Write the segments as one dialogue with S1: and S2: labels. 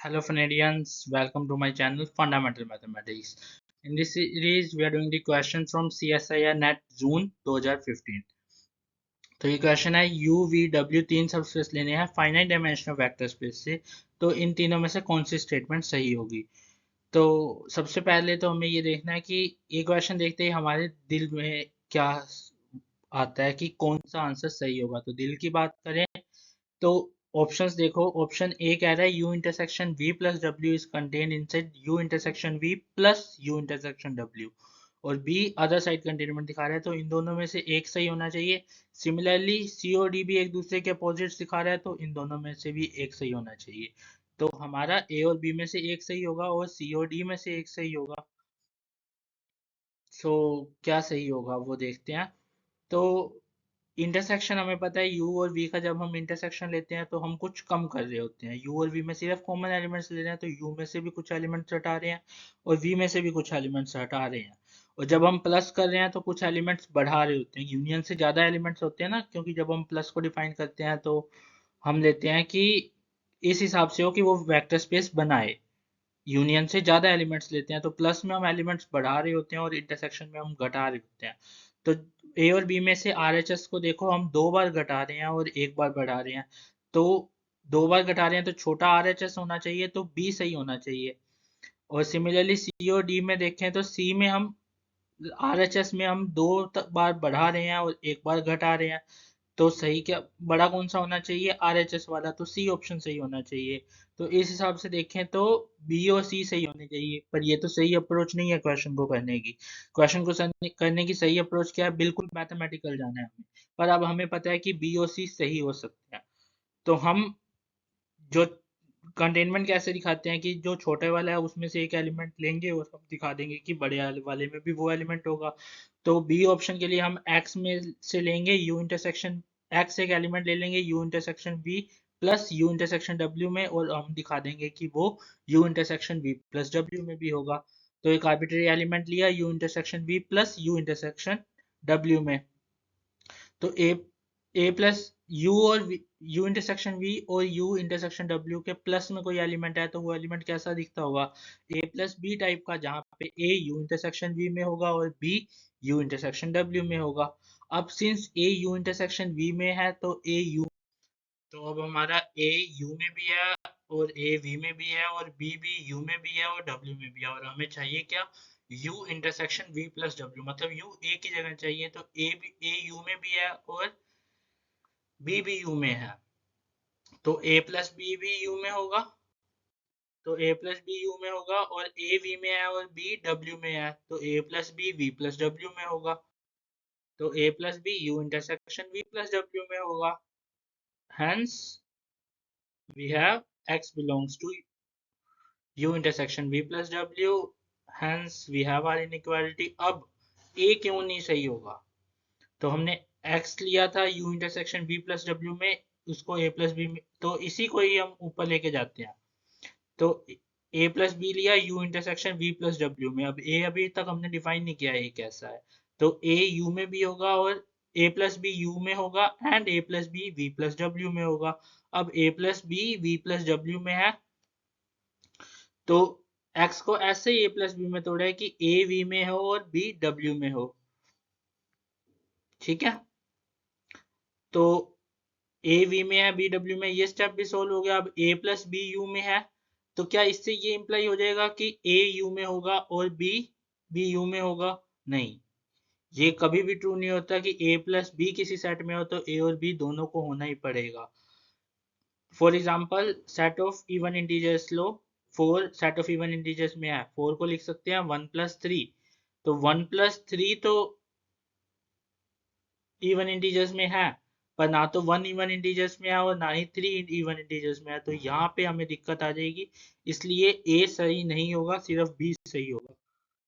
S1: Hello Fanadians, welcome to my channel Fundamental Mathematics. In this series, we are doing the question from CSIR NET June 2015. तो ये question है U V W तीन subspace लेने हैं finite dimensional vector space से, तो इन तीनों में से कौन सी स्टेटमेंट सही होगी। तो सबसे पहले तो हमें ये देखना है कि ये क्वेश्चन देखते ही हमारे दिल में क्या आता है कि कौन सा आंसर सही होगा। तो दिल की बात करें तो ऑप्शंस देखो, ऑप्शन ए कह रहा है u intersection v plus w is contain inside u intersection v plus u intersection w, और बी अदर साइड कंटेनमेंट दिखा रहा है, तो इन दोनों में से एक सही होना चाहिए। सिमिलरली सी और डी भी एक दूसरे के अपोजिट्स दिखा रहा है, तो इन दोनों में से भी एक सही होना चाहिए। तो हमारा ए और बी में से एक सही होगा और सी और डी में से एक सही होगा। सो क्या सही होगा वो देखते हैं। तो इंटरसेक्शन हमें पता है u और v का, जब हम इंटरसेक्शन लेते हैं तो हम कुछ कम कर रहे होते हैं। u और v में सिर्फ कॉमन एलिमेंट्स ले रहे हैं, तो u में से भी कुछ एलिमेंट्स हटा रहे हैं और v में से भी कुछ एलिमेंट्स हटा रहे हैं। और जब हम प्लस कर रहे हैं तो कुछ एलिमेंट्स बढ़ा रहे होते हैं, यूनियन से ज़्यादा एलिमेंट्स होते हैं ना, क्योंकि जब हम प्लस को डिफाइन करते हैं तो हम लेते हैं कि इस हिसाब से हो कि वो वेक्टर स्पेस बनाए। यूनियन से ज़्यादा एलिमेंट्स लेते हैं तो प्लस में हम एलिमेंट्स बढ़ा रहे होते हैं और इंटरसेक्शन में हम घटा रहे होते हैं। तो ए और बी में से आर एच एस को देखो, हम दो बार घटा रहे हैं और एक बार बढ़ा रहे हैं। तो दो बार घटा रहे हैं तो छोटा आर एच एस होना चाहिए, तो बी सही होना चाहिए। और सिमिलरली सी और डी में देखें तो सी में हम आरएचएस में हम दो बार बढ़ा रहे हैं और एक बार घटा रहे हैं, तो सही क्या बड़ा कौन सा होना चाहिए, आरएचएस वाला, तो सी ऑप्शन सही होना चाहिए। तो इस हिसाब से देखें तो बी और सी सही होने चाहिए, पर ये तो सही अप्रोच नहीं है क्वेश्चन को करने की। क्वेश्चन को करने की सही अप्रोच क्या है, बिल्कुल मैथमेटिकल जाना है हमें। पर अब हमें पता है कि बी और सी सही हो सकते हैं, तो हम जो कंटेनमेंट कैसे दिखाते हैं कि जो छोटे वाला है उसमें से एक एलिमेंट लेंगे और हम दिखा देंगे कि बड़े वाले में भी वो एलिमेंट होगा। तो बी ऑप्शन के लिए हम x में से लेंगे u इंटरसेक्शन x, एक एलिमेंट ले लेंगे u intersection v plus u intersection w में, और हम दिखा देंगे कि वो u intersection v plus w में भी होगा। तो एक आर्बिट्री एलिमेंट लिया u intersection v plus u intersection w में। तो ए प्लस यू और यू इंटरसेक्शन वी और यू इंटरसेक्शन डब्ल्यू के प्लस में कोई एलिमेंट है तो वो एलिमेंट कैसा दिखता होगा, ए प्लस बी टाइप का, जहाँ पे ए यू इंटरसेक्शन वी में होगा और बी यू इंटरसेक्शन डब्ल्यू में होगा। अब since A U intersection V में है तो ए यू, तो अब हमारा ए यू में भी है और ए वी में भी है और बी भी यू में भी है और डब्ल्यू में भी है, और हमें चाहिए क्या, u intersection v plus W, मतलब u a की जगह चाहिए, तो a भी a u में भी है और b भी u में है, तो a प्लस b भी u में होगा। तो a प्लस बी यू में होगा और a v में है और b w में है, तो a plus b v plus w में होगा। तो a plus b u intersection v plus w में होगा। Hence we have x belongs to u intersection v plus w, hence we have our inequality। अब a क्यों नहीं सही होगा, तो हमने x लिया था u intersection v plus w में, उसको a प्लस b में, तो इसी को ही हम ऊपर लेके जाते हैं। तो a प्लस बी लिया u intersection v plus w में, अब a अभी तक हमने डिफाइन नहीं किया a कैसा है, तो a u में भी होगा और a प्लस बी u में होगा and a plus B v plus w में होगा। अब a plus B v plus w में है, तो x को ऐसे ही a प्लस बी में तोड़ा है कि a v में हो और b w में हो, ठीक है। तो a v में है b w में, ये स्टेप भी सोल्व हो गया। अब a प्लस बी यू में है, तो क्या इससे ये इंप्लाई हो जाएगा कि a u में होगा और b b u में होगा, नहीं, ये कभी भी ट्रू नहीं होता कि a प्लस बी किसी सेट में हो तो a और b दोनों को होना ही पड़ेगा। For example set of even integers low, 4 set of even integers में है, 4 को लिख सकते हैं 1 प्लस 3, तो 1 प्लस 3 तो इवन इंटीजर्स में है, पर ना तो 1 इवन इंटीजर्स में है और ना ही 3 इवन इंटीजर्स में है, तो यहाँ पे हमें दिक्कत आ जाएगी, इसलिए ए सही नहीं होगा, सिर्फ बी सही होगा।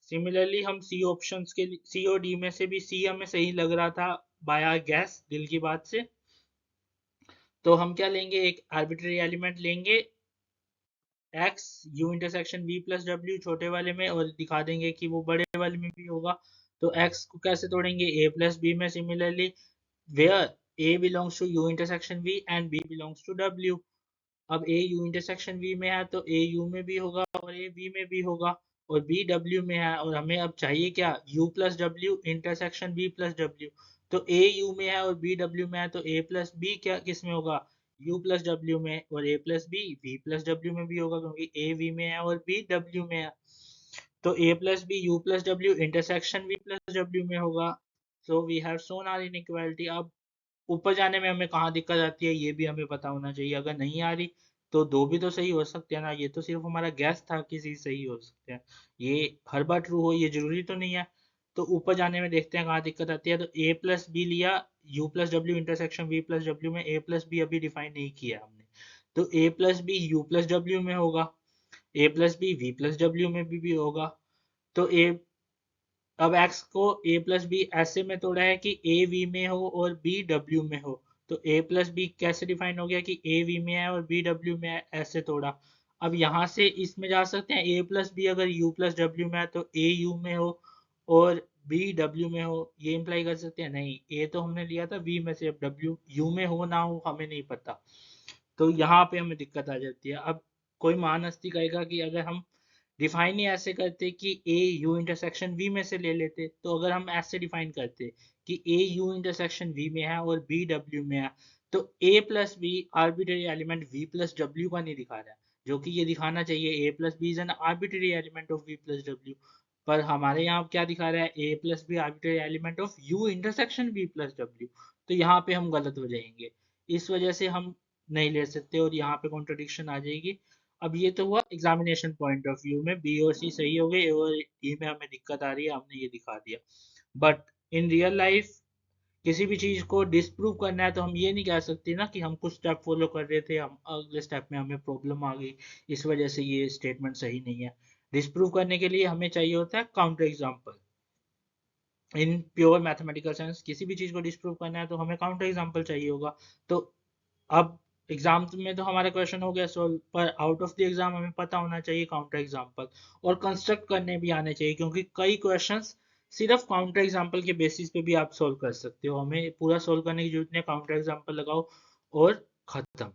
S1: सिमिलरली हम सी ऑप्शंस के लिए, सी और डी में से भी सी हमें सही लग रहा था बाय गैस, दिल की बात से, तो हम क्या लेंगे, एक आर्बिट्री एलिमेंट लेंगे x u intersection v plus w छोटे वाले में, और दिखा देंगे कि वो बड़े वाले में भी होगा। तो x को कैसे तोड़ेंगे, a प्लस b में, similarly where a belongs to u intersection v and b belongs to w, अब ए यू इंटरसेक्शन वी में है तो ए यू में भी होगा और ए वी में भी होगा, और बी डब्ल्यू में है और हमें अब चाहिए क्या, U plus W intersection B plus W. तो ए यू में है और बी डब्ल्यू में है तो ए प्लस बी क्या किस में होगा, यू प्लस डब्ल्यू में, और A plus B V plus W में भी होगा क्योंकि ए वी में है और बी डब्ल्यू में है। तो A plus B U plus W intersection V plus W में होगा। So we have shown our inequality. अब ऊपर जाने में हमें कहाँ दिक्कत आती है ये भी हमें पता होना चाहिए। अगर नहीं आ रही तो दो भी तो सही हो सकते हैं ना, ये तो सिर्फ हमारा गैस था कि चीज सही हो सकते हैं, ये हर बार ट्रू हो ये जरूरी तो नहीं है। तो ऊपर जाने में देखते हैं कहाँ दिक्कत आती है। तो ए प्लस बी लिया U plus W intersection V plus W में, ए प्लस बी अभी डिफाइन नहीं किया हमने, तो A plus B U plus W में होगा, A plus B V plus W में भी होगा। तो ए अब x को a प्लस बी ऐसे में तोड़ा है कि a v में हो और b w में हो। तो a प्लस बी कैसे डिफाइन हो गया कि a v में है और b w में है, ऐसे तोड़ा। अब यहाँ से इसमें जा सकते हैं a प्लस बी अगर u प्लस w में है तो a u में हो और b w में हो, ये इंप्लाई कर सकते हैं नहीं, a तो हमने लिया था v में से, अब w u में हो ना हो हमें नहीं पता। तो यहाँ पे हमें दिक्कत आ जाती है। अब कोई महान हस्ती कहेगा कि अगर हम डिफाइन ही ऐसे करते कि ए यू इंटरसेक्शन वी में से ले लेते, तो अगर हम ऐसे डिफाइन करते कि ए यू इंटरसेक्शन वी में है और बी डब्ल्यू में है, तो A plus B arbitrary element V plus W का नहीं दिखा रहा है, जो कि ये दिखाना चाहिए A plus B is an arbitrary element of V plus W. पर हमारे यहाँ क्या दिखा रहा है, A plus B arbitrary element of U intersection V plus W. तो यहाँ पे हम गलत हो जाएंगे, इस वजह से हम नहीं ले सकते और यहाँ पे कॉन्ट्रडिक्शन आ जाएगी। अब ये तो हुआ एग्जामिनेशन पॉइंट ऑफ व्यू में, बी और सी सही हो गए और ई में हमें दिक्कत आ रही है, हमने ये दिखा दिया। बट इन रियल लाइफ किसी भी चीज को डिसप्रूव करना है तो हम ये नहीं कह सकते ना कि हम कुछ स्टेप फॉलो कर रहे थे, हम अगले स्टेप में हमें प्रॉब्लम आ गई इस वजह से ये स्टेटमेंट सही नहीं है। डिसप्रूव करने के लिए हमें चाहिए होता है counter example. In pure mathematical science किसी भी चीज को डिसप्रूव करना है तो हमें काउंटर एग्जाम्पल चाहिए होगा। तो अब एग्जाम में तो हमारा क्वेश्चन हो गया सॉल्व, पर आउट ऑफ द एग्जाम हमें पता होना चाहिए काउंटर एग्जाम्पल, और कंस्ट्रक्ट करने भी आने चाहिए क्योंकि कई क्वेश्चंस सिर्फ काउंटर एग्जाम्पल के बेसिस पे भी आप सोल्व कर सकते हो, हमें पूरा सोल्व करने की जरूरत नहीं, काउंटर एग्जाम्पल लगाओ और खत्म।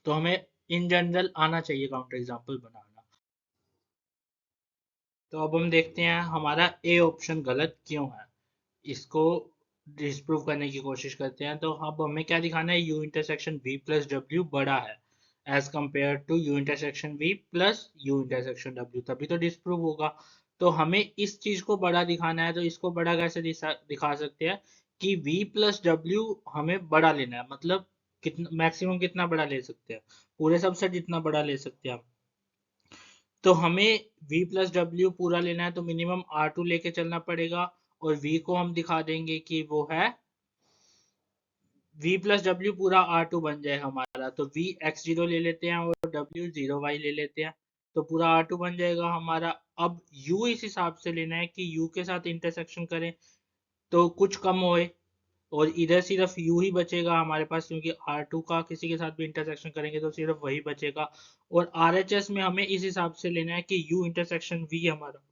S1: तो हमें इन जनरल आना चाहिए काउंटर एग्जाम्पल बनाना। तो अब हम देखते हैं हमारा ए ऑप्शन गलत क्यों है, इसको डिस्प्रूव करने की कोशिश करते हैं। तो अब हमें क्या दिखाना है, U intersection v plus W बड़ा है as compare to U intersection v plus U intersection w, तभी तो डिस्प्रूव होगा। तो हमें इस चीज को बड़ा दिखाना है, तो इसको बड़ा कैसे दिखा सकते हैं कि v प्लस डब्ल्यू हमें बड़ा लेना है, मतलब कितना मैक्सिमम कितना बड़ा ले सकते हैं, पूरे सबसे जितना बड़ा ले सकते हैं हम। तो हमें v प्लस डब्ल्यू पूरा लेना है तो मिनिमम R2 लेके चलना पड़ेगा, और v को हम दिखा देंगे कि वो है v प्लस डब्ल्यू पूरा R2 बन जाए हमारा, तो v x0 ले लेते हैं और w 0y ले लेते हैं, तो पूरा R2 बन जाएगा हमारा। अब u इस हिसाब से लेना है कि u के साथ इंटरसेक्शन करें तो कुछ कम होए, और इधर सिर्फ u ही बचेगा हमारे पास क्योंकि R2 का किसी के साथ भी इंटरसेक्शन करेंगे तो सिर्फ वही बचेगा। और RHS में हमें इस हिसाब से लेना है कि u इंटरसेक्शन v हमारा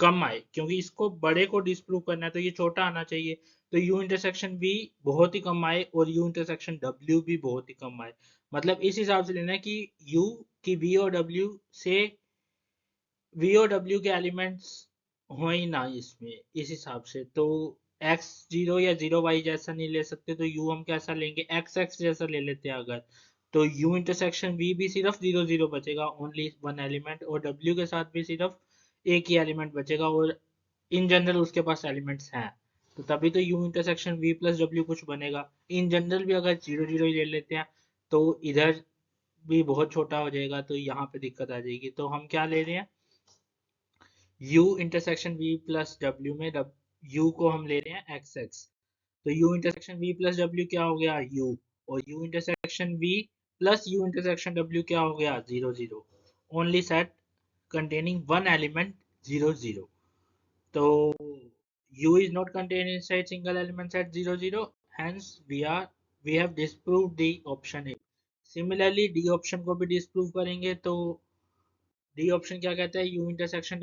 S1: कम आए, क्योंकि इसको बड़े को डिस्प्रूव करना है तो ये छोटा आना चाहिए। तो u इंटरसेक्शन v बहुत ही कम आए और u इंटरसेक्शन w भी बहुत ही कम आए, मतलब इस हिसाब से लेना है कि u की v और w से v और w के एलिमेंट्स हो ही ना इसमें, इस हिसाब से। तो x0 या 0y जैसा नहीं ले सकते, तो u हम कैसा लेंगे, x जैसा ले लेते हैं अगर, तो u इंटरसेक्शन v भी सिर्फ 0 0 बचेगा, ओनली वन एलिमेंट, और w के साथ भी सिर्फ एक ही एलिमेंट बचेगा, और इन जनरल उसके पास एलिमेंट्स हैं, तो तभी तो u intersection v plus w कुछ बनेगा। इन जनरल भी अगर 0 0 ही ले लेते हैं तो इधर भी बहुत छोटा हो जाएगा, तो यहाँ पे दिक्कत आ जाएगी। तो हम क्या ले रहे हैं, u intersection v plus w में u को हम ले रहे हैं x, तो u intersection v plus w क्या हो गया u, और u intersection v plus u intersection w क्या हो गया 0 0, only set containing one element 0 0। So u is not contained inside single element set 0 0, hence we have disproved the option A। Similarly D option को भी disprove करेंगे तो D option क्या कहता है, u intersection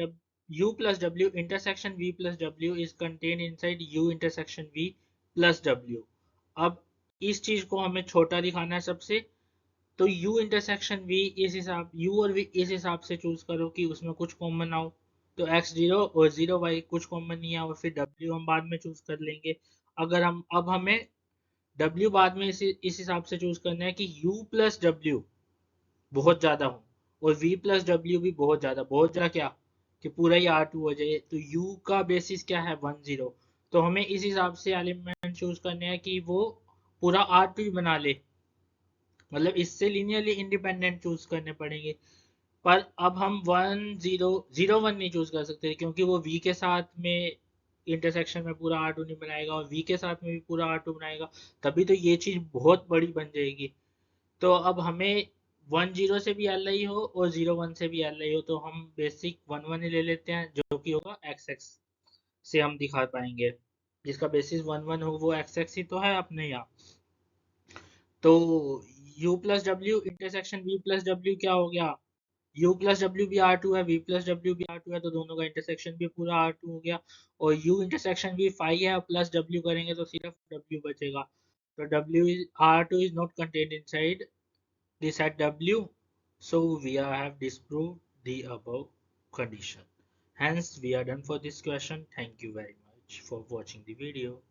S1: u plus w intersection v plus w is contained inside u intersection v plus w। अब इस चीज को हमें छोटा दिखाना है सबसे, तो u इंटरसेक्शन v इस हिसाब u और v इस हिसाब से चूज करो कि उसमें कुछ कॉमन आओ। तो x0 और 0y कुछ कॉमन नहीं है, और फिर w हम बाद में चूज कर लेंगे। अगर हम अब हमें w बाद में इस हिसाब से चूज करना है कि u प्लस w बहुत ज्यादा हो और v प्लस w भी बहुत ज्यादा क्या, कि पूरा ही R2 हो जाए। तो u का बेसिस क्या है 10, तो हमें इस हिसाब से एलिमेंट चूज करने हैं कि वो पूरा R2 ही बना ले, मतलब इससे लीनियरली इंडिपेंडेंट चूज करने पड़ेंगे। पर अब हम 1 0 0 1 नहीं चूज कर सकते क्योंकि वो v के साथ में इंटरसेक्शन में पूरा R2 नहीं बनाएगा और v के साथ में भी पूरा R2 बनाएगा, तभी तो ये चीज बहुत बड़ी बन जाएगी। तो अब हमें 1 0 से भी एल आई हो और 0 1 से भी एल आई हो, तो हम बेसिक 1 1 ही ले लेते हैं जो कि होगा एक्स एक्स से हम दिखा पाएंगे। जिसका बेसिस 1 1 हो वो एक्स एक्स ही तो है अपने यहाँ। तो u plus W intersection v plus W क्या हो गया, u प्लस डब्ल्यू भी R2 है, v प्लस डब्ल्यू भी R2 है, तो दोनों का इंटरसेक्शन भी पूरा R2 हो गया। और u इंटरसेक्शन v 5 है, प्लस w करेंगे तो सिर्फ w बचेगा। तो w is R2 is not contained inside the set w, so we have disproved the above condition. Hence we are done for this question. Thank you very much for watching the video.